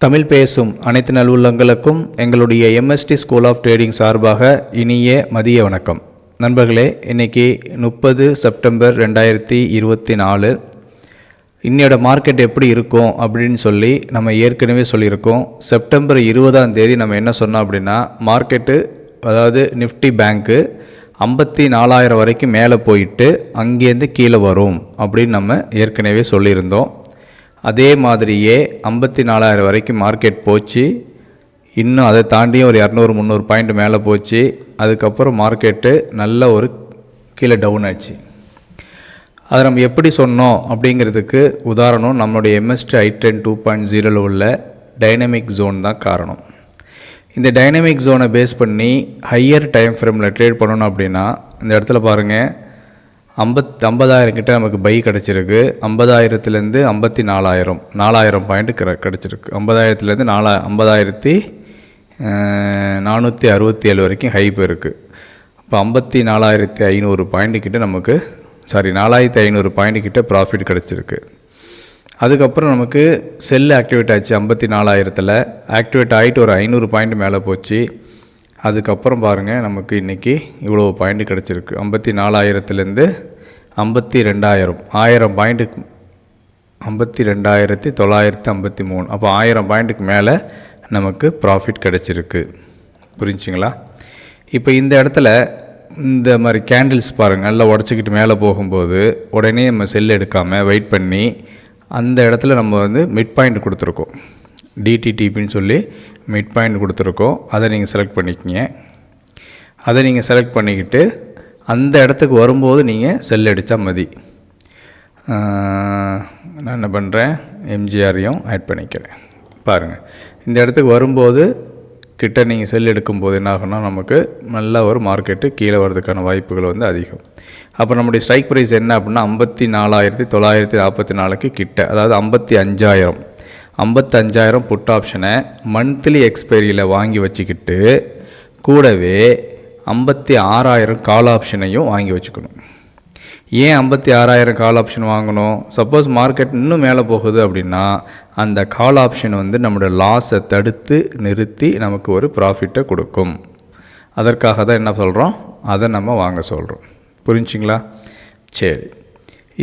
தமிழ் பேசும் அனைத்து நல்லுள்ளங்களுக்கும் எங்களுடைய எம்எஸ்டி ஸ்கூல் ஆஃப் ட்ரேடிங் சார்பாக இனிய மதிய வணக்கம். நண்பர்களே, இன்றைக்கி 30 செப்டம்பர் 2024. இன்னையோட மார்க்கெட் எப்படி இருக்கும் அப்படின்னு சொல்லி நம்ம ஏற்கனவே சொல்லியிருக்கோம். செப்டம்பர் 20 நம்ம என்ன சொன்னோம் அப்படின்னா, மார்க்கெட்டு அதாவது நிஃப்டி பேங்க்கு 54,000 வரைக்கும் மேலே போயிட்டு அங்கேருந்து கீழே வரும் அப்படின்னு நம்ம ஏற்கனவே சொல்லியிருந்தோம். அதே மாதிரியே 54,000 வரைக்கும் மார்க்கெட் போச்சு. இன்னும் அதை தாண்டியும் ஒரு 200-300 பாயிண்ட் மேலே போச்சு. அதுக்கப்புறம் மார்க்கெட்டு நல்ல ஒரு கீழே டவுன் ஆச்சு. அதை நம்ம எப்படி சொன்னோம் அப்படிங்கிறதுக்கு உதாரணம் நம்மளுடைய MSTI I-10 2.0 உள்ள டைனமிக் ஜோன் தான் காரணம். இந்த டைனமிக் ஜோனை பேஸ் பண்ணி ஹையர் டைம் ஃப்ரேமில் ட்ரேட் பண்ணணும் அப்படின்னா இந்த இடத்துல பாருங்கள், 50,000 கிட்ட நமக்கு பை கிடச்சிருக்கு. 50,000லேருந்து 54,000 பாயிண்ட் கிடச்சிருக்கு. 50,000லேருந்து 50,467 வரைக்கும் ஹை போயிருக்கு. இப்போ 54,500 பாயிண்ட் கிட்ட நமக்கு 4,500 பாயிண்ட் கிட்ட ப்ராஃபிட் கிடச்சிருக்கு. அதுக்கப்புறம் நமக்கு செல் ஆக்டிவேட் ஆச்சு. 54,000 ஆக்டிவேட் ஆகிட்டு ஒரு 500 பாயிண்ட் மேலே போச்சு. அதுக்கப்புறம் பாருங்கள், நமக்கு இன்றைக்கி இவ்வளோ பாயிண்ட் கிடச்சிருக்கு. 54,000லேருந்து 52,000 1000 பாயிண்ட்டுக்கு 52,953. அப்போ 1000 பாயிண்ட்டுக்கு மேலே நமக்கு ப்ராஃபிட் கிடச்சிருக்கு. புரிஞ்சுங்களா? இப்போ இந்த இடத்துல இந்த மாதிரி கேண்டில்ஸ் பாருங்கள், நல்லா உடச்சிக்கிட்டு மேலே போகும்போது உடனே நம்ம செல் எடுக்காமல் வெயிட் பண்ணி அந்த இடத்துல நம்ம மிட் பாயிண்ட் கொடுத்துருக்கோம். டிடிடிபின்னு சொல்லி மிட் பாயிண்ட் கொடுத்துருக்கோம். அதை நீங்கள் செலக்ட் பண்ணிக்கிங்க. அதை நீங்கள் செலக்ட் பண்ணிக்கிட்டு அந்த இடத்துக்கு வரும்போது நீங்கள் செல் அடித்தா மதி. நான் என்ன பண்ணுறேன், எம்ஜிஆரையும் ஆட் பண்ணிக்கிறேன். பாருங்கள், இந்த இடத்துக்கு வரும்போது கிட்ட நீங்கள் செல் எடுக்கும்போது என்ன ஆகும்னா நமக்கு நல்ல ஒரு மார்க்கெட்டு கீழே வர்றதுக்கான வாய்ப்புகள் அதிகம். அப்போ நம்முடைய ஸ்ட்ரைக் ப்ரைஸ் என்ன அப்படின்னா 54,944 கிட்ட, அதாவது 55,000 புட் ஆப்ஷனை மந்த்லி எக்ஸ்பைரியில் வாங்கி வச்சுக்கிட்டு கூடவே 56,000 கால் ஆப்ஷனையும் வாங்கி வச்சுக்கணும். ஏன் 56,000 கால் ஆப்ஷன் வாங்கணும்? சப்போஸ் மார்க்கெட் இன்னும் மேலே போகுது அப்படின்னா அந்த கால் ஆப்ஷன் நம்மளோட லாஸை தடுத்து நிறுத்தி நமக்கு ஒரு ப்ராஃபிட்டை கொடுக்கும். அதற்காக தான் என்ன சொல்கிறோம், அதை நம்ம வாங்க சொல்கிறோம். புரிஞ்சுங்களா? சரி,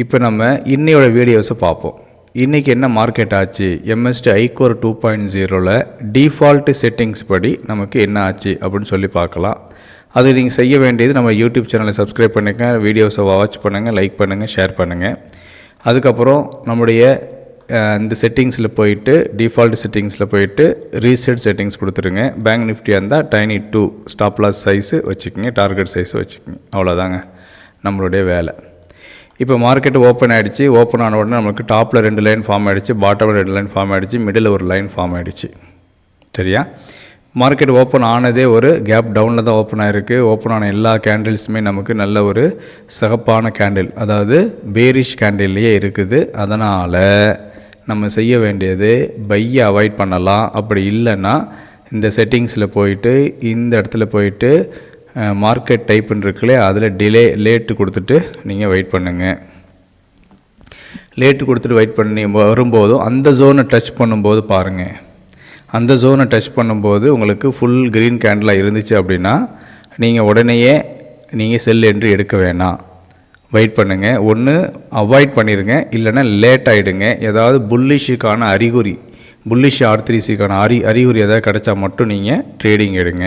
இப்போ நம்ம இன்னையோட வீடியோஸை பார்ப்போம். இன்றைக்கி என்ன மார்க்கெட் ஆச்சு, MSTI I-Core 2.0 டிஃபால்ட்டு செட்டிங்ஸ் படி நமக்கு என்ன ஆச்சு அப்படின்னு சொல்லி பார்க்கலாம். அது நீங்கள் செய்ய வேண்டியது, நம்ம யூடியூப் சேனலை சப்ஸ்கிரைப் பண்ணுங்கள், வீடியோஸை வாட்ச் பண்ணுங்கள், லைக் பண்ணுங்கள், ஷேர் பண்ணுங்கள். அதுக்கப்புறம் நம்முடைய இந்த செட்டிங்ஸில் போயிட்டு டிஃபால்ட் செட்டிங்ஸில் போயிட்டு ரீசெட் செட்டிங்ஸ் கொடுத்துருங்க. பேங்க் நிஃப்டியாக இருந்தால் டைனி 2 ஸ்டாப் லாஸ் சைஸு வச்சுக்கோங்க, டார்கெட் சைஸு வச்சுக்கோங்க. அவ்வளோதாங்க நம்மளுடைய வேலை. இப்போ மார்க்கெட் ஓப்பன் ஆகிடுச்சு. ஓப்பன் ஆன உடனே நமக்கு டாப்பில் 2 லைன் ஃபார்ம் ஆகிடுச்சு, பாட்டமில் 2 லைன் ஃபார்ம் ஆகிடுச்சு, மிடில் ஒரு லைன் ஃபார்ம் ஆகிடுச்சு. சரியா? மார்க்கெட் ஓப்பன் ஆனதே ஒரு கேப் டவுனில் தான் ஓப்பன் ஆகிருக்கு. ஓப்பன் ஆன எல்லா கேண்டில்ஸுமே நமக்கு நல்ல ஒரு சிகப்பான கேண்டில், அதாவது பேரிஷ் கேண்டில்லையே இருக்குது. அதனால் நம்ம செய்ய வேண்டியது பையை அவாய்ட் பண்ணலாம். அப்படி இல்லைன்னா இந்த செட்டிங்ஸில் போயிட்டு இந்த இடத்துல போயிட்டு மார்க்கெட் டைப்புன்னு இருக்குல்லே, அதில் லேட்டு கொடுத்துட்டு நீங்கள் வெயிட் பண்ணுங்கள். லேட்டு கொடுத்துட்டு வெயிட் பண்ணி வரும்போதும் அந்த ஜோனை டச் பண்ணும்போது பாருங்கள், அந்த ஜோனை டச் பண்ணும்போது உங்களுக்கு ஃபுல் க்ரீன் கேண்டிலாக இருந்துச்சு அப்படின்னா நீங்கள் உடனேயே நீங்கள் செல் என்ட்ரி எடுக்க வேணாம், வெயிட் பண்ணுங்கள். ஒன்று அவாய்ட் பண்ணிடுங்க, இல்லைன்னா லேட் ஆகிடுங்க. ஏதாவது புல்லிஷுக்கான அறிகுறி, புல்லிஷ் R3Cக்கான அறிகுறி எதாவது கிடச்சா மட்டும் நீங்கள் ட்ரேடிங் எடுங்க.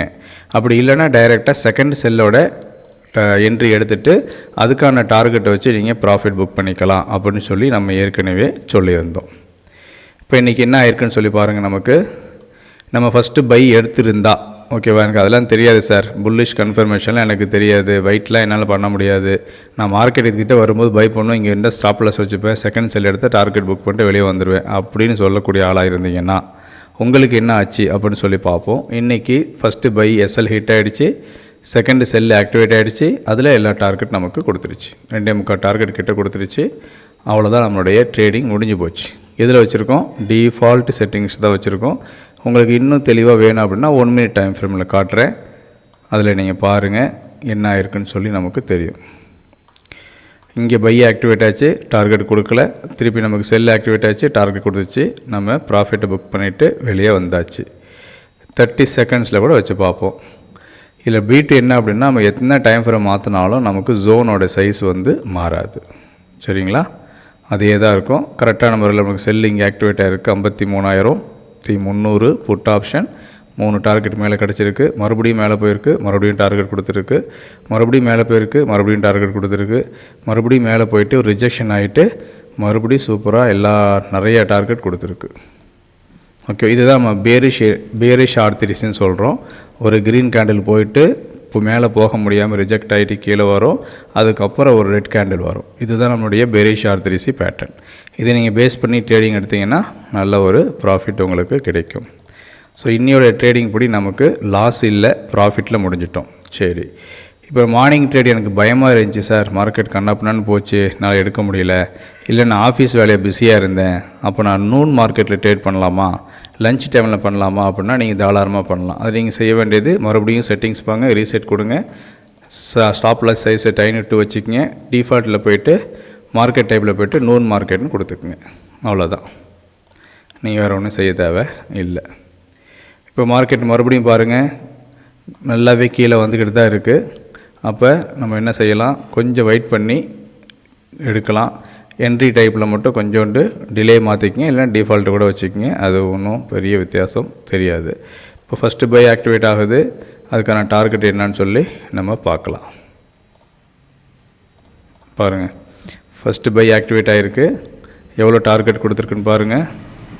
அப்படி இல்லைன்னா டைரெக்டாக செகண்ட் செல்லோட என்ட்ரி எடுத்துகிட்டு அதுக்கான டார்கெட்டை வச்சு நீங்கள் ப்ராஃபிட் புக் பண்ணிக்கலாம் அப்படின்னு சொல்லி நம்ம ஏற்கனவே சொல்லியிருந்தோம். இப்போ இன்றைக்கி என்ன ஆயிருக்குன்னு சொல்லி பாருங்கள். நமக்கு நம்ம ஃபஸ்ட்டு பை எடுத்துருந்தா ஓகேவா, எனக்கு அதெல்லாம் தெரியாது சார், புல்லிஷ் கன்ஃபர்மேஷன்லாம் எனக்கு தெரியாது, வெயிட்லாம் என்னால் பண்ண முடியாது, நான் மார்க்கெட் கிட்டே வரும்போது பை பண்ணுவோம், இங்கே இருந்தால் ஸ்டாப் லாஸ் வச்சுப்பேன், செகண்ட் செல் எடுத்து டார்கெட் புக் பண்ணிட்டு வெளியே வந்துடுவேன் அப்படின்னு சொல்லக்கூடிய ஆளாக இருந்தீங்கன்னா உங்களுக்கு என்ன ஆச்சு அப்படின்னு சொல்லி பார்ப்போம். இன்றைக்கி ஃபஸ்ட்டு பை SL ஹிட் ஆகிடுச்சு, செகண்டு செல் ஆக்டிவேட் ஆகிடுச்சு, அதில் எல்லா டார்கெட் நமக்கு கொடுத்துருச்சு, 2.25 டார்கெட் கிட்ட கொடுத்துருச்சு. அவ்வளோதான், நம்மளுடைய ட்ரேடிங் முடிஞ்சு போச்சு. இதில் வச்சுருக்கோம் டிஃபால்ட் செட்டிங்ஸ் தான் வச்சுருக்கோம். உங்களுக்கு இன்னும் தெளிவாக வேணும் அப்படின்னா 1 மினிட் டைம் ஃப்ரேமில் காட்டுறேன், அதில் நீங்கள் பாருங்கள் என்ன ஆயிருக்குன்னு சொல்லி நமக்கு தெரியும். இங்கே பை ஆக்டிவேட் ஆச்சு, டார்கெட் கொடுக்கல, திருப்பி நமக்கு செல் ஆக்டிவேட் ஆச்சு, டார்கெட் கொடுத்துச்சு, நம்ம ப்ராஃபிட்டை புக் பண்ணிவிட்டு வெளியே வந்தாச்சு. 30 செகண்ட்ஸில் கூட வச்சு பார்ப்போம். இதில் பீட்டு என்ன அப்படின்னா, நம்ம எத்தனை டைம் ஃப்ரேம் மாற்றினாலும் நமக்கு ஜோனோட சைஸ் வந்து மாறாது. சரிங்களா? அதே தான் இருக்கும். கரெக்டான முறையில் நமக்கு செல் இங்கே ஆக்டிவேட் ஆகிருக்கு. 53,300 புட் ஆப்ஷன், 3 டார்கெட் மேலே கிடச்சிருக்கு, மறுபடியும் மேலே போயிருக்கு, மறுபடியும் டார்கெட் கொடுத்துருக்கு, மறுபடியும் மேலே போயிருக்கு, மறுபடியும் டார்கெட் கொடுத்துருக்கு, மறுபடியும் மேலே போயிட்டு ஒரு ரிஜெக்ஷன் ஆகிட்டு மறுபடியும் சூப்பராக நிறைய டார்கெட் கொடுத்துருக்கு. ஓகே, இதுதான் நம்ம பேரிஷ் ஆர்த்திரிஸ்ன்னு சொல்கிறோம். ஒரு க்ரீன் கேண்டில் போயிட்டு இப்போ மேலே போக முடியாமல் ரிஜெக்ட் ஆகிட்டு கீழே வரும், அதுக்கப்புறம் ஒரு ரெட் கேண்டில் வரும். இதுதான் நம்மளுடைய பேரிஷ் ஆர்த்திரிசி பேட்டர்ன். இதை நீங்கள் பேஸ் பண்ணி ட்ரேடிங் எடுத்திங்கன்னா நல்ல ஒரு ப்ராஃபிட் உங்களுக்கு கிடைக்கும். ஸோ இன்னையோட ட்ரேடிங் படி நமக்கு லாஸ் இல்லை, ப்ராஃபிட்டில் முடிஞ்சிட்டோம். சரி, இப்போ மார்னிங் ட்ரேட் எனக்கு பயமாக இருந்துச்சு சார், மார்க்கெட் கண்ணாப்புனான்னு போச்சு, என்னால் எடுக்க முடியல, இல்லை நான் ஆஃபீஸ் வேலையை பிஸியாக இருந்தேன், அப்போ நான் நூன் மார்க்கெட்டில் ட்ரேட் பண்ணலாமா, லஞ்ச் டைமில் பண்ணலாமா அப்படின்னா நீங்கள் தாராளமாக பண்ணலாம். அது நீங்கள் செய்ய வேண்டியது மறுபடியும் செட்டிங்ஸ் பாங்க, ரீசெட் கொடுங்க, ஸ்டாப் லாஸ் சைஸை டைன் விட்டு வச்சுக்கோங்க, டிஃபால்ட்டில் போய்ட்டு மார்க்கெட் டைப்பில் போய்ட்டு நூன் மார்க்கெட்னு கொடுத்துக்குங்க. அவ்வளோதான், நீங்கள் வேறு ஒன்றும் செய்ய தேவை இல்லை. இப்போ மார்க்கெட் மறுபடியும் பாருங்கள், நல்லாவே கீழே வந்துக்கிட்டு தான் இருக்குது. அப்போ நம்ம என்ன செய்யலாம், கொஞ்சம் வெயிட் பண்ணி எடுக்கலாம். என்ட்ரி டைப்பில் மட்டும் கொஞ்சோண்டு டிலே மாற்றிக்கிங்க, இல்லைனா டிஃபால்ட்டு கூட வச்சுக்கிங்க, அது ஒன்றும் பெரிய வித்தியாசம் தெரியாது. இப்போ ஃபஸ்ட்டு பை ஆக்டிவேட் ஆகுது, அதுக்கான டார்கெட் என்னன்னு சொல்லி நம்ம பார்க்கலாம். பாருங்கள், ஃபஸ்ட்டு பை ஆக்டிவேட் ஆகிருக்கு, எவ்வளோ டார்கெட் கொடுத்துருக்குன்னு பாருங்கள்.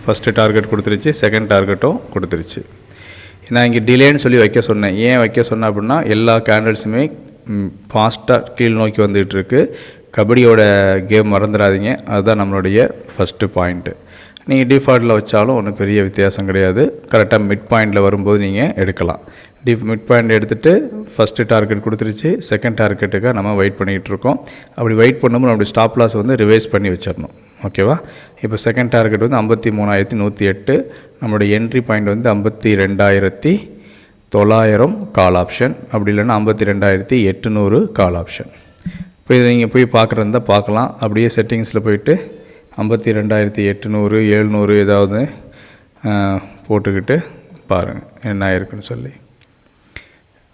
ஃபஸ்ட்டு டார்கெட் கொடுத்துருச்சு, செகண்ட் டார்கெட்டும் கொடுத்துருச்சு. நான் இங்கே டிலேன்னு சொல்லி வைக்க சொன்னேன். ஏன் வைக்க சொன்னேன் அப்படின்னா, எல்லா கேண்டல்ஸுமே ஃபாஸ்ட்டாக கீழ் நோக்கி வந்துகிட்டு இருக்கு. கபடியோட கேம் மறந்துடாதீங்க, அதுதான் நம்மளுடைய ஃபஸ்ட்டு பாயிண்ட்டு. நீங்கள் டிஃபால்ட்டில் வச்சாலும் ஒன்றும் பெரிய வித்தியாசம் கிடையாது. கரெக்டாக மிட் பாயிண்டில் வரும்போது நீங்கள் எடுக்கலாம். மிட் பாயிண்ட் எடுத்துகிட்டு ஃபஸ்ட்டு டார்கெட் கொடுத்துருச்சு, செகண்ட் டார்கெட்டுக்காக நம்ம வெயிட் பண்ணிகிட்ருக்கோம். அப்படி வெயிட் பண்ணும்போது நம்மளுடைய ஸ்டாப் லாஸ் வந்து ரிவைஸ் பண்ணி வச்சிடணும். ஓகேவா? இப்போ செகண்ட் டார்கெட் வந்து 53,108, நம்மளுடைய என்ட்ரி பாயிண்ட் வந்து 52,900 கால் ஆப்ஷன், அப்படி இல்லைன்னா 52,800 கால் ஆப்ஷன். இப்போ இதை நீங்கள் போய் பார்க்குறதா பார்க்கலாம். அப்படியே செட்டிங்ஸில் போயிட்டு 52,800 700 ஏதாவது போட்டுக்கிட்டு பாருங்கள் என்ன ஆயிருக்குன்னு சொல்லி.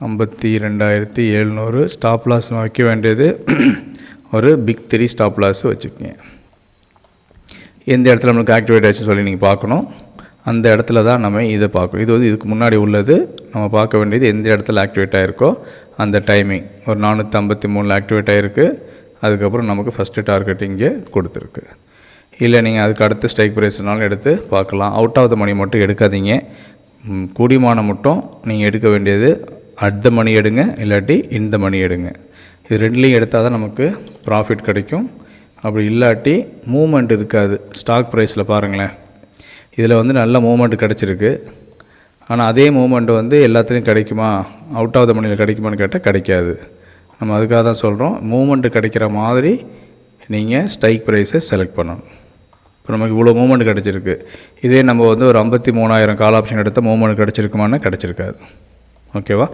52,700 ஸ்டாப் லாஸ் வைக்க வேண்டியது ஒரு பிக் 3 ஸ்டாப் லாஸ் வச்சுக்கோங்க. எந்த இடத்துல நம்மளுக்கு ஆக்டிவேட் ஆச்சுன்னு சொல்லி நீங்கள் பார்க்கணும். அந்த இடத்துல தான் நம்ம இதை பார்க்கணும். இது வந்து இதுக்கு முன்னாடி உள்ளது. நம்ம பார்க்க வேண்டியது எந்த இடத்துல ஆக்டிவேட் ஆகிருக்கோ அந்த டைமிங். ஒரு 453 ஆக்டிவேட் ஆகிருக்கு. அதுக்கப்புறம் நமக்கு ஃபஸ்ட்டு டார்கெட் இங்கே கொடுத்துருக்கு. இல்லை நீங்கள் அதுக்கு அடுத்து ஸ்ட்ரைக் ப்ரைஸ்னாலும் எடுத்து பார்க்கலாம். அவுட் ஆஃப் த மணி மட்டும் எடுக்காதீங்க. கூடிமான மட்டும் நீங்கள் எடுக்க வேண்டியது அட் த மணி எடுங்க, இல்லாட்டி இந்த மணி எடுங்க. இது ரெண்டுலேயும் எடுத்தால் தான் நமக்கு ப்ராஃபிட் கிடைக்கும். அப்படி இல்லாட்டி மூமெண்ட் இருக்காது. ஸ்டாக் ப்ரைஸில் பாருங்களேன், இதில் வந்து நல்ல மூமெண்ட் கிடச்சிருக்கு. ஆனால் அதே மூமெண்ட் வந்து எல்லாத்துலேயும் கிடைக்குமா, அவுட் ஆஃப் த மணியில் கிடைக்குமான்னு கேட்டால் கிடைக்காது. நம்ம அதுக்காக தான் சொல்கிறோம், மூமெண்ட்டு கிடைக்கிற மாதிரி நீங்கள் ஸ்ட்ரைக் ப்ரைஸை செலக்ட் பண்ணணும். இப்போ நமக்கு இவ்வளோ மூமெண்ட் கிடச்சிருக்கு. இதே நம்ம வந்து ஒரு 53,000 கால் ஆப்ஷன் எடுத்தால் மூமெண்ட் கிடச்சிருக்குமான்னு கிடச்சிருக்காது. ஓகேவா?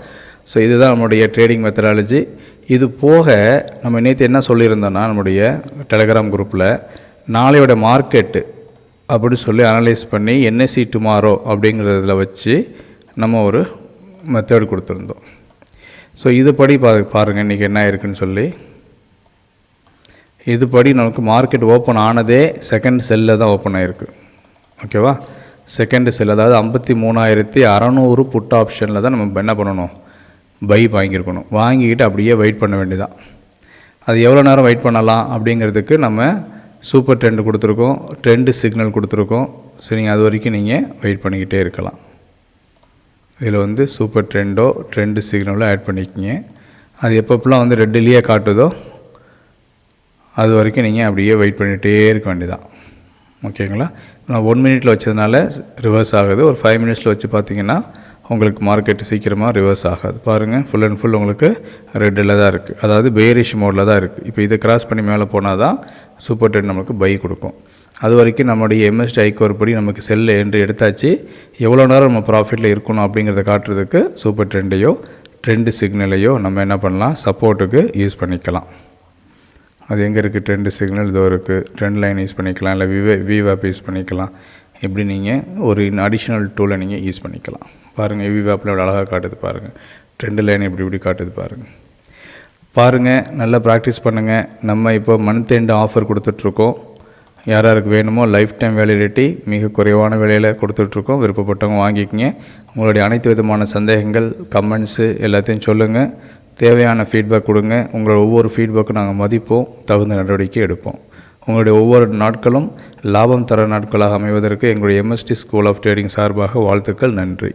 ஸோ இதுதான் நம்மளுடைய ட்ரேடிங் மெத்தடாலஜி. இது போக நம்ம நேற்று என்ன சொல்லியிருந்தோன்னா, நம்முடைய டெலகிராம் குரூப்பில் நாளையோட மார்க்கெட்டு அப்படி சொல்லி அனலைஸ் பண்ணி என்எஸ்சி டுமாரோ அப்படிங்கிறதுல வச்சு நம்ம ஒரு மெத்தட் கொடுத்துருந்தோம். ஸோ இதுபடி பாருங்கள் இன்றைக்கி என்ன இருக்குதுன்னு சொல்லி. இதுபடி நமக்கு மார்க்கெட் ஓப்பன் ஆனதே செகண்ட் செல்லில் தான் ஓப்பன் ஆகிருக்கு. ஓகேவா? செகண்ட் செல், அதாவது 53,600 புட் ஆப்ஷனில் தான் நம்ம என்ன பண்ணணும், பை வாங்கியிருக்கணும். வாங்கிக்கிட்டு அப்படியே வெயிட் பண்ண வேண்டியதான். அது எவ்வளோ நேரம் வெயிட் பண்ணலாம் அப்படிங்கிறதுக்கு நம்ம சூப்பர் ட்ரெண்டு கொடுத்துருக்கோம், ட்ரெண்டு சிக்னல் கொடுத்துருக்கோம். ஸோ நீங்கள் அது வரைக்கும் நீங்கள் வெயிட் பண்ணிக்கிட்டே இருக்கலாம். இதில் வந்து சூப்பர் ட்ரெண்டோ ட்ரெண்டு சிக்னலோ ஆட் பண்ணிக்கிங்க. அது எப்பப்பெல்லாம் வந்து ரெட்டிலேயே காட்டுதோ அது வரைக்கும் நீங்கள் அப்படியே வெயிட் பண்ணிகிட்டே இருக்க வேண்டியதான். ஓகேங்களா? நான் 1 மினிட்டில் வச்சதுனால ரிவர்ஸ் ஆகுது. ஒரு 5 மினிட்ஸில் வச்சு பார்த்தீங்கன்னா உங்களுக்கு மார்க்கெட்டு சீக்கிரமாக ரிவர்ஸ் ஆகாது. பாருங்கள், ஃபுல் அண்ட் ஃபுல் உங்களுக்கு ரெட்டில் தான் இருக்குது, அதாவது பேரிஷ் மோடில் தான் இருக்குது. இப்போ இதை கிராஸ் பண்ணி மேலே போனால் தான் சூப்பர் ட்ரெண்ட் நமக்கு பை கொடுக்கும். அது வரைக்கும் நம்மளுடைய எம்எஸ்டி ஐக்கோர் படி நமக்கு செல்லில் என்று எடுத்தாச்சு. எவ்வளோ நேரம் நம்ம ப்ராஃபிட்டில் இருக்கணும் அப்படிங்கிறத காட்டுறதுக்கு சூப்பர் ட்ரெண்டையோ ட்ரெண்டு சிக்னலையோ நம்ம என்ன பண்ணலாம், சப்போர்ட்டுக்கு யூஸ் பண்ணிக்கலாம். அது எங்கே இருக்குது? ட்ரெண்டு சிக்னல் இதோ இருக்குது. ட்ரெண்ட் லைன் யூஸ் பண்ணிக்கலாம், இல்லை விவேப் யூஸ் பண்ணிக்கலாம். இப்படி நீங்கள் ஒரு அடிஷ்னல் டூலை நீங்கள் யூஸ் பண்ணிக்கலாம். பாருங்கள், விவேப்பில் எவ்வளோ அழகாக காட்டுது பாருங்கள். ட்ரெண்டு லைன் இப்படி காட்டுது பாருங்கள். நல்லா ப்ராக்டிஸ் பண்ணுங்கள். நம்ம இப்போ மந்த் எண்ட் ஆஃபர் கொடுத்துட்ருக்கோம். யாருக்கு வேணுமோ லைஃப் டைம் வேலிடிட்டி மிக குறைவான விலையில் கொடுத்துட்ருக்கோம். விருப்பப்பட்டவங்க வாங்கிக்கங்க. உங்களுடைய அனைத்து விதமான சந்தேகங்கள், கமெண்ட்ஸு எல்லாத்தையும் சொல்லுங்கள். தேவையான ஃபீட்பேக் கொடுங்க. உங்களோட ஒவ்வொரு ஃபீட்பேக்கும் நாங்கள் மதிப்போம், தகுந்த நடவடிக்கை எடுப்போம். உங்களுடைய ஒவ்வொரு நாட்களும் லாபம் தர நாட்களாக அமைவதற்கு எங்களுடைய MST ஸ்கூல் ஆஃப் ட்ரேடிங் சார்பாக வாழ்த்துக்கள். நன்றி.